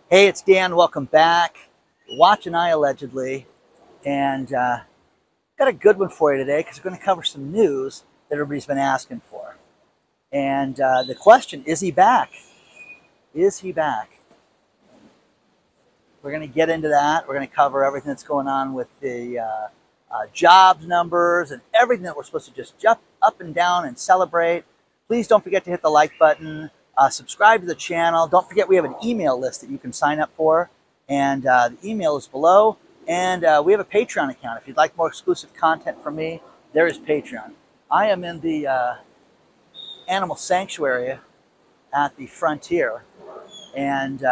Hey, it's Dan. Welcome back. Watching iAllegedly, and got a good one for you today because we're going to cover some news that everybody's been asking for. And the question, is he back? Is he back? We're going to get into that. We're going to cover everything that's going on with the jobs numbers and everything that we're supposed to just jump up and down and celebrate. Please don't forget to hit the like button. Subscribe to the channel. Don't forget we have an email list that you can sign up for, and the email is below. And we have a Patreon account. If you'd like more exclusive content from me, there is Patreon. I am in the animal sanctuary at the frontier, and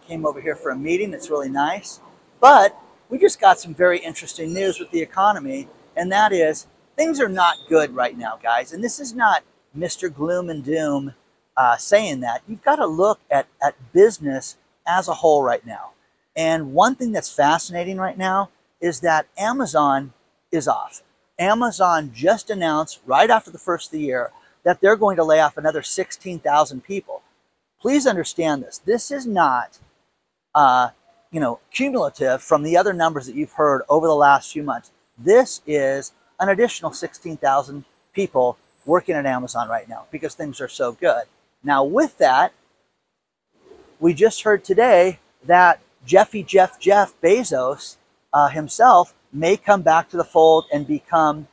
came over here for a meeting. That's really nice. But we just got some very interesting news with the economy, and that is things are not good right now, guys. And this is not Mr. Gloom and Doom saying that. You've got to look at business as a whole right now. And one thing that's fascinating right now is that Amazon is off. Amazon just announced right after the first of the year that they're going to lay off another 16,000 people. Please understand this. This is not cumulative from the other numbers that you've heard over the last few months. This is an additional 16,000 people working at Amazon right now because things are so good. Now with that, we just heard today that Jeff Bezos himself may come back to the fold and become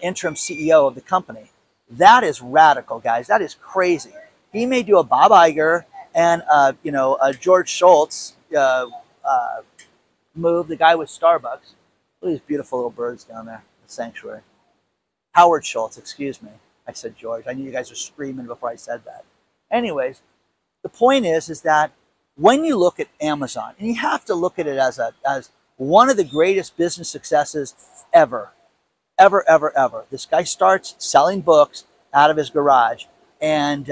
interim CEO of the company. That is radical, guys. That is crazy. He may do a Bob Iger and a George Schultz move, the guy with Starbucks. Look at these beautiful little birds down there. Sanctuary. Howard Schultz, excuse me. I said George. I knew you guys were screaming before I said that. Anyways, the point is that when you look at Amazon, and you have to look at it as one of the greatest business successes ever. This guy starts selling books out of his garage and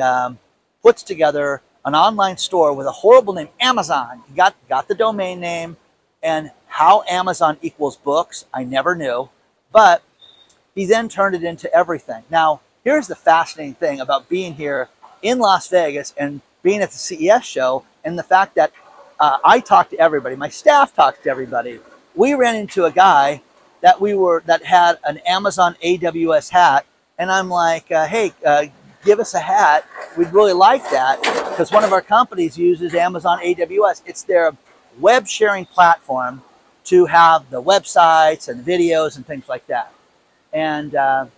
puts together an online store with a horrible name, Amazon. He got the domain name, and how Amazon equals books, I never knew. But he then turned it into everything. Now, here's the fascinating thing about being here in Las Vegas and being at the CES show, and the fact that I talked to everybody. My staff talked to everybody. We ran into a guy that had an Amazon AWS hat, and I'm like, hey, give us a hat. We'd really like that because one of our companies uses Amazon AWS. It's their web sharing platform to have the websites and videos and things like that. And the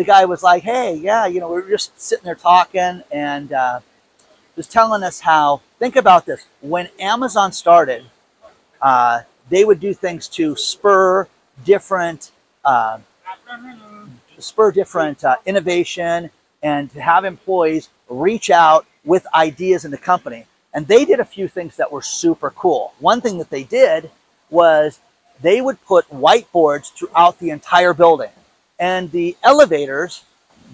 guy was like, hey, yeah, we were just sitting there talking, and was telling us how, think about this, when Amazon started, they would do things to spur different innovation and to have employees reach out with ideas in the company. And they did a few things that were super cool. One thing that they did was they would put whiteboards throughout the entire building. And the elevators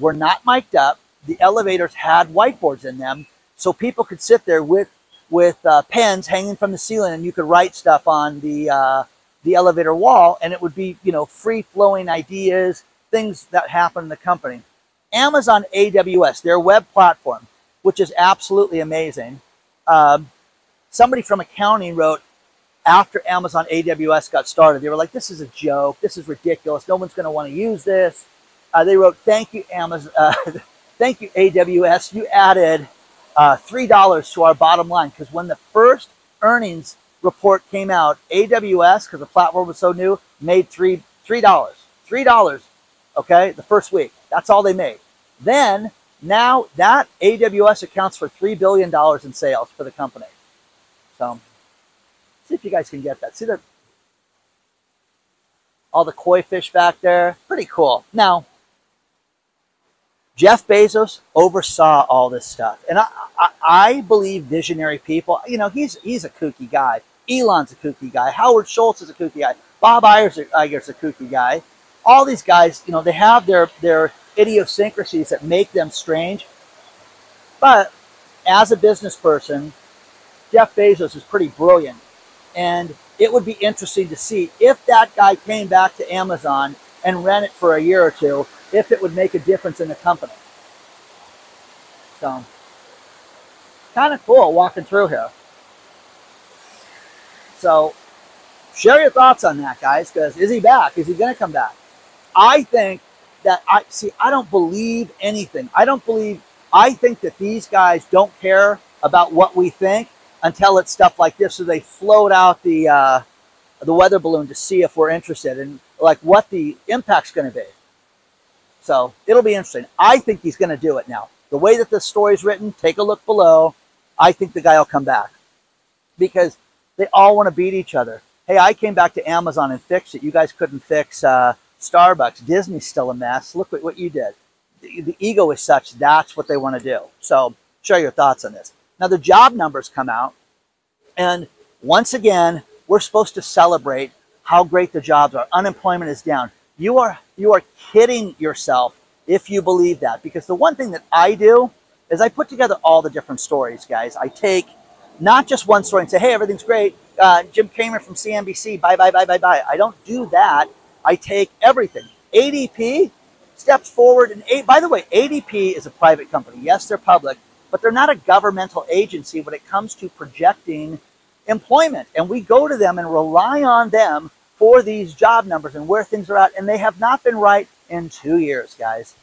were not mic'd up. The elevators had whiteboards in them, so people could sit there with pens hanging from the ceiling, and you could write stuff on the elevator wall, and it would be, free-flowing ideas, things that happen in the company. Amazon AWS, their web platform, which is absolutely amazing. Somebody from accounting wrote, after Amazon AWS got started, they were like, this is a joke. This is ridiculous. No one's going to want to use this. They wrote, thank you, Amazon. Thank you, AWS. You added $3 to our bottom line. Because when the first earnings report came out, AWS, because the platform was so new, made $3. $3, okay, the first week. That's all they made. Then, now that AWS accounts for $3 billion in sales for the company. So, see if you guys can get that. See all the koi fish back there? Pretty cool. Now, Jeff Bezos oversaw all this stuff. And I believe visionary people, he's a kooky guy. Elon's a kooky guy. Howard Schultz is a kooky guy. Bob Iger's a kooky guy. All these guys, they have their idiosyncrasies that make them strange. But as a business person, Jeff Bezos is pretty brilliant. And it would be interesting to see if that guy came back to Amazon and ran it for a year or two, if it would make a difference in the company. So kind of cool walking through here. So share your thoughts on that, guys, because is he back? Is he going to come back? I think that, I don't believe anything. I think that these guys don't care about what we think until it's stuff like this. So they float out the weather balloon to see if we're interested and like what the impact's going to be. So it'll be interesting. I think he's going to do it now. The way that this story's written, take a look below. I think the guy will come back because they all want to beat each other. Hey, I came back to Amazon and fixed it. You guys couldn't fix Starbucks. Disney's still a mess. Look what you did. The ego is such, that's what they want to do. So share your thoughts on this. Now the job numbers come out, and once again, we're supposed to celebrate how great the jobs are. Unemployment is down. You are kidding yourself if you believe that, because the one thing that I do is I put together all the different stories, guys. I take not just one story and say, hey, everything's great. Jim Cramer from CNBC, bye, bye, bye, bye, bye. I don't do that. I take everything. ADP steps forward. And by the way, ADP is a private company. Yes, they're public, but they're not a governmental agency when it comes to projecting employment. And we go to them and rely on them for these job numbers and where things are at. And they have not been right in 2 years, guys.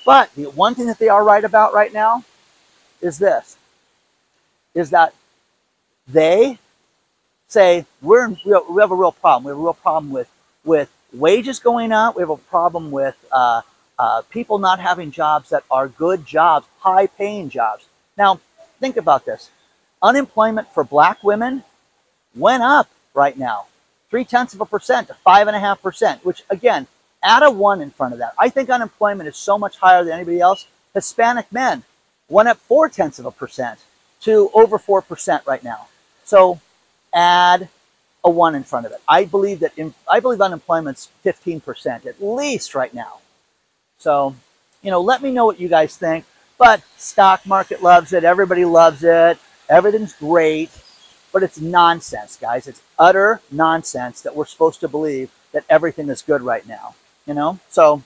But the one thing that they are right about right now is this, is that they say we have a real problem. We have a real problem with wages going up. We have a problem with people not having jobs that are good jobs, high-paying jobs. Now, think about this. Unemployment for black women went up right now, 0.3% to 5.5%, which, again, add a 1 in front of that. I think unemployment is so much higher than anybody else. Hispanic men went up 0.4% to over 4% right now. So add a 1 in front of it. I believe unemployment's 15% at least right now. So, let me know what you guys think. But stock market loves it. Everybody loves it. Everything's great. But it's nonsense, guys. It's utter nonsense that we're supposed to believe that everything is good right now. So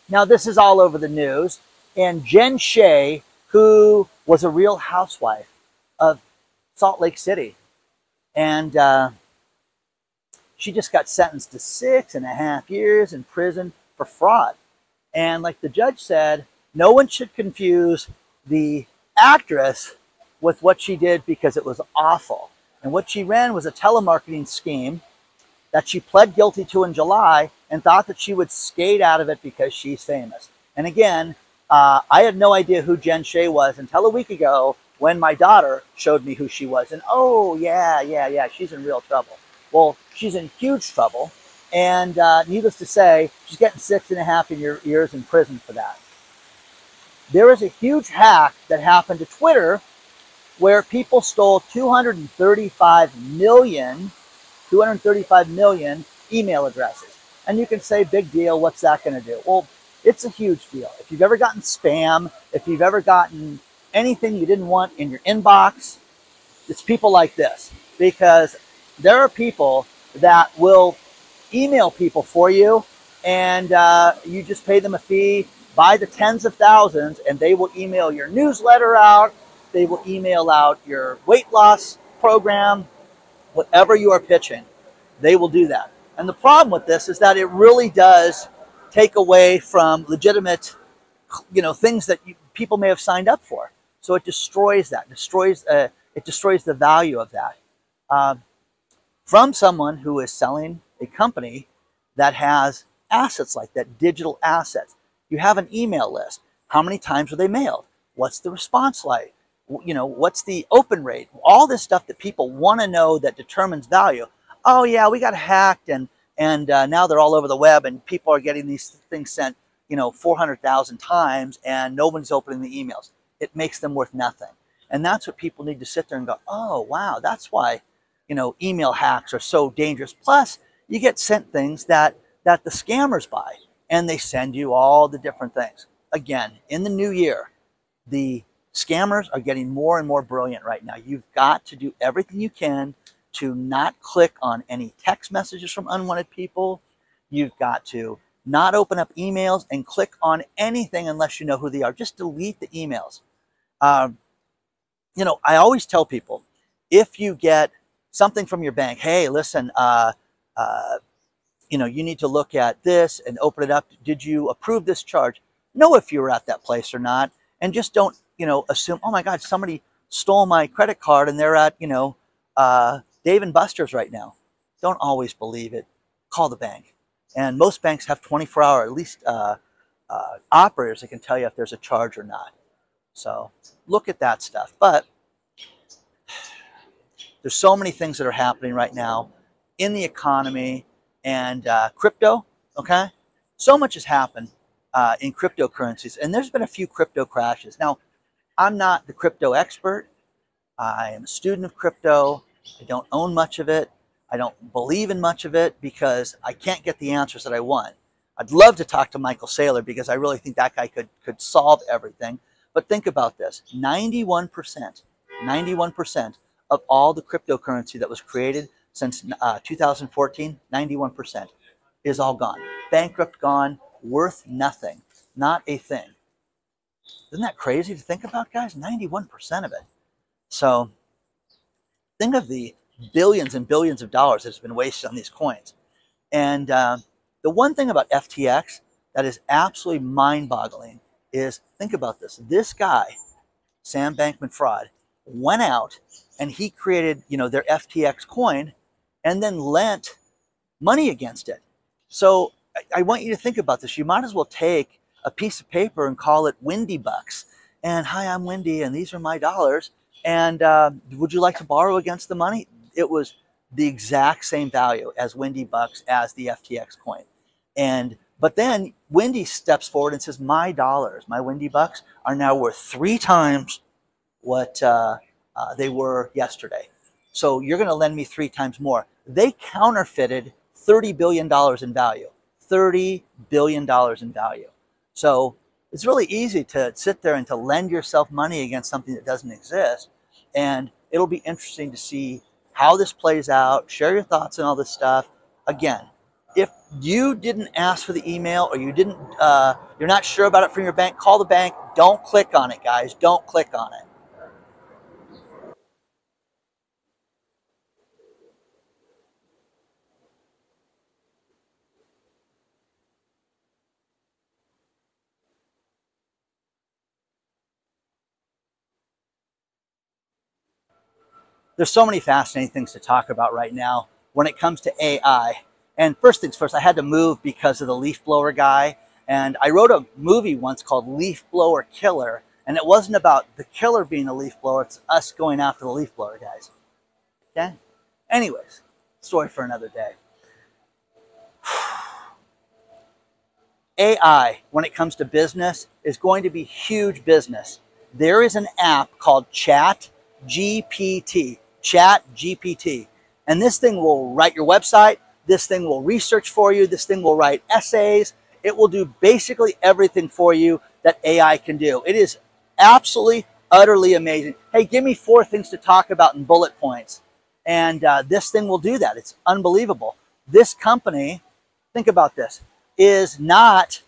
now this is all over the news. And Shea, who was a real housewife of Salt Lake City, and she just got sentenced to 6.5 years in prison for fraud. And like the judge said, no one should confuse the actress with what she did because it was awful. And what she ran was a telemarketing scheme that she pled guilty to in July and thought that she would skate out of it because she's famous. And again, I had no idea who Shea was until a week ago when my daughter showed me who she was. And oh, yeah, she's in real trouble. Well, she's in huge trouble. And needless to say, she's getting 6.5 years in prison for that. There is a huge hack that happened to Twitter where people stole 235 million email addresses. And you can say, big deal, what's that going to do? Well, it's a huge deal. If you've ever gotten spam, if you've ever gotten anything you didn't want in your inbox, it's people like this. Because there are people that will email people for you, and you just pay them a fee by the tens of thousands, and they will email your newsletter out, they will email out your weight loss program, whatever you are pitching, they will do that. And the problem with this is that it really does take away from legitimate, things that people may have signed up for. So it destroys that, it destroys the value of that. From someone who is selling a company that has assets like that, digital assets. You have an email list. How many times are they mailed? What's the response like? What's the open rate? All this stuff that people want to know that determines value. Oh yeah, we got hacked and now they're all over the web and people are getting these things sent, 400,000 times and no one's opening the emails. It makes them worth nothing. And that's what people need to sit there and go, oh wow, that's why, email hacks are so dangerous. Plus, you get sent things that the scammers buy, and they send you all the different things. Again, in the new year, the Scammers are getting more and more brilliant right now. You've got to do everything you can to not click on any text messages from unwanted people. You've got to not open up emails and click on anything unless you know who they are. Just delete the emails. You know, I always tell people, if you get something from your bank, hey, listen, you know, you need to look at this and open it up. Did you approve this charge? Know if you were at that place or not. And just don't, you know, assume, oh my God, somebody stole my credit card and they're at, you know, Dave and Buster's right now. Don't always believe it. Call the bank. And most banks have 24-hour, at least, operators that can tell you if there's a charge or not. So look at that stuff. But there's so many things that are happening right now in the economy and crypto, okay? So much has happened in cryptocurrencies, and there's been a few crypto crashes. Now, I'm not the crypto expert. I am a student of crypto. I don't own much of it. I don't believe in much of it because I can't get the answers that I want. I'd love to talk to Michael Saylor because I really think that guy could solve everything. But think about this, 91% of all the cryptocurrency that was created since 2014, 91% is all gone. Bankrupt, gone, worth nothing, not a thing. Isn't that crazy to think about, guys? 91% of it. So think of the billions and billions of dollars that's been wasted on these coins. And the one thing about FTX that is absolutely mind-boggling is, think about this. This guy, Sam Bankman-Fried, went out and he created, you know, their FTX coin and then lent money against it. So I want you to think about this. You might as well take a piece of paper and call it Wendy Bucks. And hi, I'm Wendy, and these are my dollars. And would you like to borrow against the money? It was the exact same value as Wendy Bucks as the FTX coin. But then Wendy steps forward and says, my dollars, my Wendy Bucks, are now worth 3 times what they were yesterday. So you're going to lend me 3 times more. They counterfeited $30 billion in value. $30 billion in value. So it's really easy to sit there and to lend yourself money against something that doesn't exist. And it'll be interesting to see how this plays out. Share your thoughts on all this stuff. Again, if you didn't ask for the email or you didn't, you're not sure about it from your bank, call the bank. Don't click on it, guys. Don't click on it. There's so many fascinating things to talk about right now when it comes to AI. And first things first, I had to move because of the leaf blower guy. And I wrote a movie once called Leaf Blower Killer. And it wasn't about the killer being a leaf blower. It's us going after the leaf blower guys. Okay? Anyways, story for another day. AI, when it comes to business, is going to be huge business. There is an app called ChatGPT. ChatGPT. And this thing will write your website. This thing will research for you. This thing will write essays. It will do basically everything for you that AI can do. It is absolutely, utterly amazing. Hey, give me 4 things to talk about in bullet points. And this thing will do that. It's unbelievable. This company, think about this, is not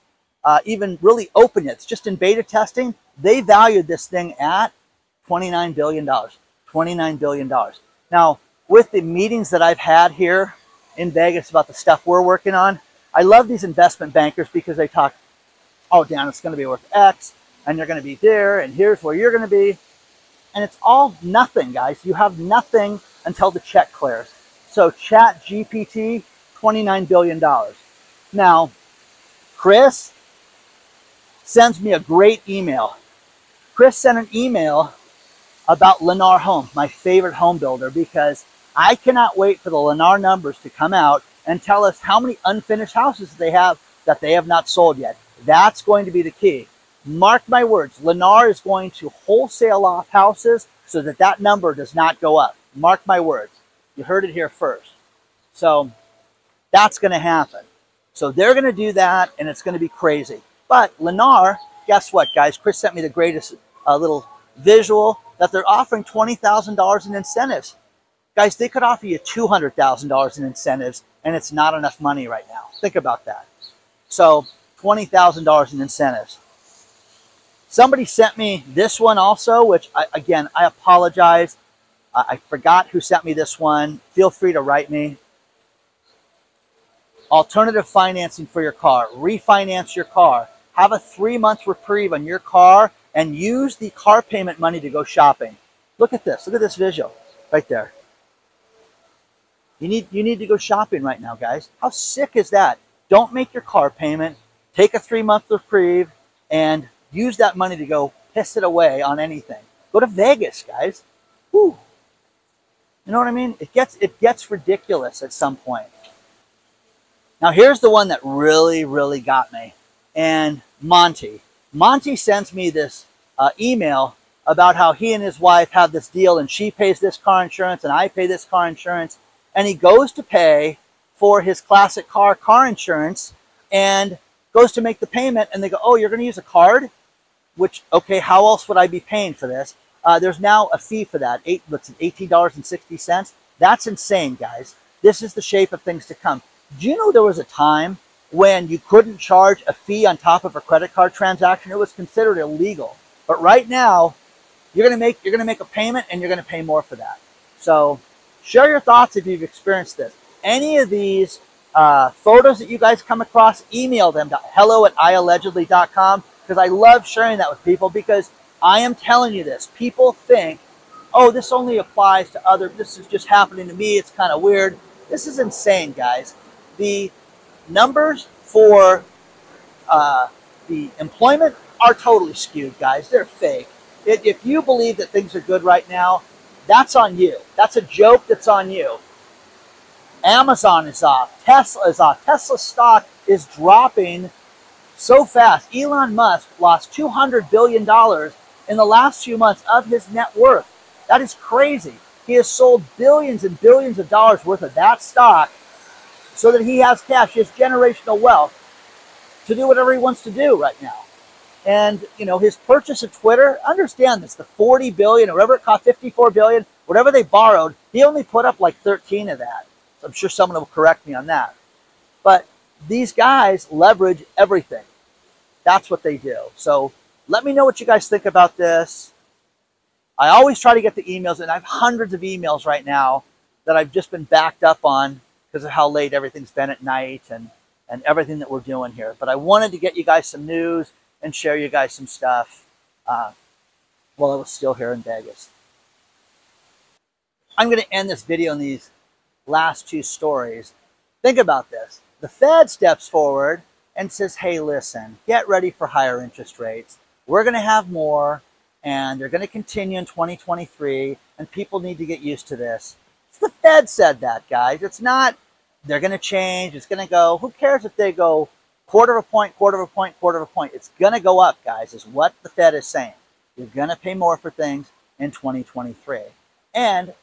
even really open yet. It's just in beta testing. They valued this thing at $29 billion. $29 billion. Now, with the meetings that I've had here in Vegas about the stuff we're working on, I love these investment bankers because they talk, oh, Dan, it's going to be worth X, and you're going to be there, and here's where you're going to be. And it's all nothing, guys. You have nothing until the check clears. So ChatGPT, $29 billion. Now, Chris sends me a great email. Chris sent an email about Lennar Home, my favorite home builder, because I cannot wait for the Lennar numbers to come out and tell us how many unfinished houses they have that they have not sold yet. That's going to be the key. Mark my words, Lennar is going to wholesale off houses so that that number does not go up. Mark my words. You heard it here first. So that's going to happen. So they're going to do that, and it's going to be crazy. But Lennar, guess what, guys? Chris sent me the greatest little visual that they're offering $20,000 in incentives. Guys, they could offer you $200,000 in incentives, and it's not enough money right now. Think about that. So $20,000 in incentives. Somebody sent me this one also, which, again, I apologize. I forgot who sent me this one. Feel free to write me. Alternative financing for your car. Refinance your car. Have a 3-month reprieve on your car and use the car payment money to go shopping. Look at this. Look at this visual right there. You need to go shopping right now, guys. How sick is that? Don't make your car payment. Take a 3-month reprieve and use that money to go piss it away on anything. Go to Vegas, guys. Whew. You know what I mean? It gets ridiculous at some point. Now here's the one that really, really got me. And Monty sends me this email about how he and his wife have this deal, and she pays this car insurance and I pay this car insurance. And he goes to pay for his classic car insurance and goes to make the payment, and they go, oh, you're going to use a card? Which, okay, how else would I be paying for this? There's now a fee for that, $18.60. That's insane, guys. This is the shape of things to come. Do you know there was a time when you couldn't charge a fee on top of a credit card transaction? It was considered illegal. But right now, you're going to make a payment and you're going to pay more for that. So share your thoughts if you've experienced this. Any of these photos that you guys come across, email them to hello@iallegedly.com, because I love sharing that with people, because I am telling you this. People think, oh, this only applies to this is just happening to me. It's kind of weird. This is insane, guys. The numbers for the employment are totally skewed, guys. They're fake. If you believe that things are good right now, that's on you. That's a joke that's on you. Amazon is off. Tesla is off. Tesla stock is dropping so fast. Elon Musk lost $200 billion in the last few months of his net worth. That is crazy. He has sold billions and billions of dollars worth of that stock so that he has cash. He has generational wealth to do whatever he wants to do right now. And, you know, his purchase of Twitter, understand this, the $40 billion, or whatever it cost, $54 billion, whatever they borrowed, he only put up like 13 of that. So I'm sure someone will correct me on that. But these guys leverage everything. That's what they do. So let me know what you guys think about this. I always try to get the emails, and I have hundreds of emails right now that I've just been backed up on because of how late everything's been at night and everything that we're doing here. But I wanted to get you guys some news and share you guys some stuff while I was still here in Vegas. I'm going to end this video on these last two stories. Think about this. The Fed steps forward and says, hey, listen, get ready for higher interest rates. We're going to have more, and they're going to continue in 2023, and people need to get used to this. The Fed said that, guys. It's not, they're going to change, it's going to go. Who cares if they go quarter of a point, quarter of a point, quarter of a point? It's going to go up, guys, is what the Fed is saying. You're going to pay more for things in 2023. And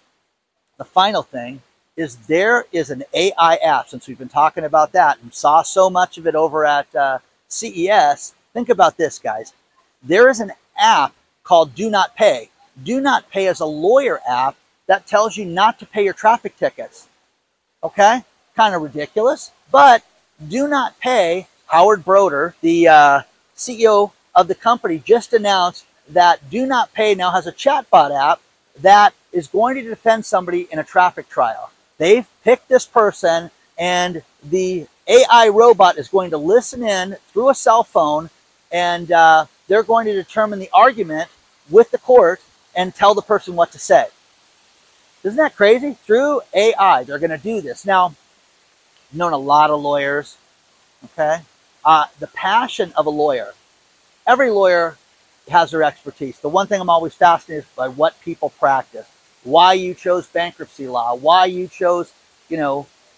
the final thing is there is an AI app, since we've been talking about that and saw so much of it over at CES. Think about this, guys. There is an app called Do Not Pay. Do Not Pay is a lawyer app that tells you not to pay your traffic tickets. Okay? Kind of ridiculous. But Do Not Pay, Howard Broder, the CEO of the company, just announced that Do Not Pay now has a chatbot app that is going to defend somebody in a traffic trial. They've picked this person, and the AI robot is going to listen in through a cell phone, and they're going to determine the argument with the court and tell the person what to say. Isn't that crazy? Through AI, they're going to do this. Now, I've known a lot of lawyers, okay? The passion of a lawyer. Every lawyer has their expertise. The one thing I'm always fascinated by what people practice. Why you chose bankruptcy law, why you chose,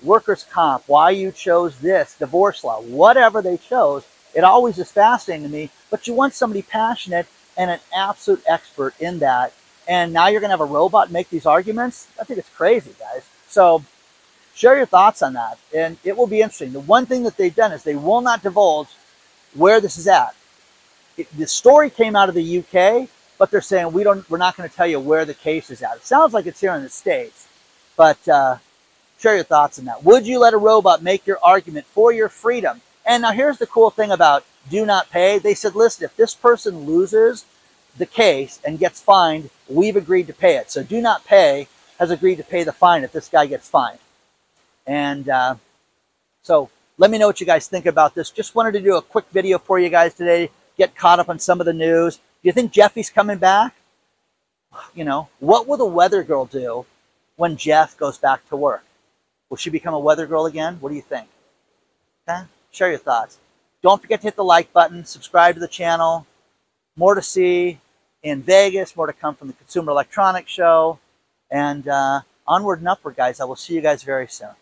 workers' comp, why you chose this, divorce law, whatever they chose. It always is fascinating to me, but you want somebody passionate and an absolute expert in that. And now you're going to have a robot make these arguments? I think it's crazy, guys. So share your thoughts on that, and it will be interesting. The one thing that they've done is they will not divulge where this is at. The story came out of the UK, but they're saying we're not going to tell you where the case is at. It sounds like it's here in the States, but share your thoughts on that. Would you let a robot make your argument for your freedom? And now here's the cool thing about do not pay. They said, listen, if this person loses the case and gets fined, we've agreed to pay it. So do not pay has agreed to pay the fine if this guy gets fined. And so let me know what you guys think about this. Just wanted to do a quick video for you guys today, get caught up on some of the news. Do you think Jeffy's coming back? You know, what will the weather girl do when Jeff goes back to work? Will she become a weather girl again? What do you think? Okay? Share your thoughts. Don't forget to hit the like button, subscribe to the channel. More to see in Vegas, more to come from the Consumer Electronics Show. And onward and upward, guys. I will see you guys very soon.